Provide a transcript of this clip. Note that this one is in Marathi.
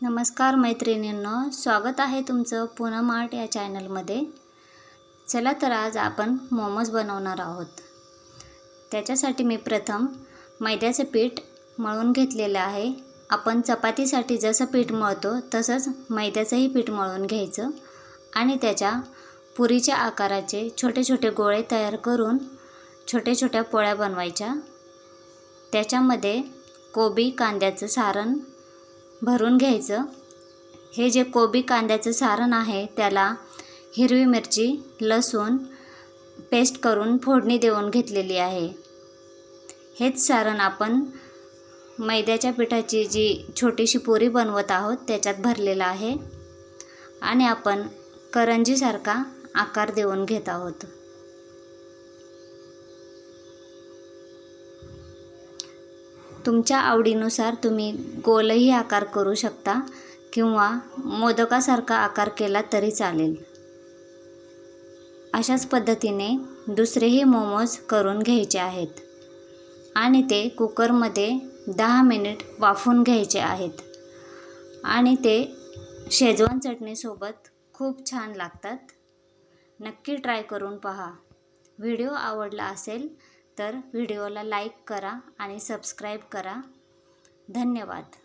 नमस्कार मैत्रिणींनो, स्वागत आहे तुमचं पूनम आर्ट या चॅनलमध्ये। चला तर आज आपण मोमोज बनवणार आहोत। त्याच्यासाठी मी प्रथम मैद्याचे पीठ मळून घेतलेले आहे। आपण चपातीसाठी जसं पीठ मळतो तसंच मैद्याचंही पीठ मळून घ्यायचं आणि त्याच्या पुरीच्या आकाराचे छोटे छोटे गोळे तयार करून छोट्या छोट्या पोळ्या बनवायच्या। त्याच्यामध्ये कोबी कांद्याचं सारण भरून घ्यायचं। हे जे कोबी कांद्याचं सारण आहे त्याला हिरवी मिरची, लसूण पेस्ट करून फोडणी देऊन घेतलेली आहे। हेच सारण आपण मैद्याच्या पिठाची जी छोटीशी पुरी बनवत आहोत त्याच्यात भरलेलं आहे आणि आपण करंजीसारखा आकार देऊन घेत आहोत। तुमच्या आवडीनुसार तुम्ही गोलही आकार करू शकता किंवा मोदकासारखा आकार केला तरी चालेल। अशाच पद्धतीने दुसरेही मोमोज करून घ्यायचे आहेत आणि ते कुकरमध्ये 10 मिनिट वाफवून घ्यायचे आहेत आणि ते शेजवान चटणीसोबत खूप छान लागतात। नक्की ट्राय करून पहा। व्हिडिओ आवडला असेल तर व्हिडिओला लाईक करा आणि सबस्क्राईब करा। धन्यवाद।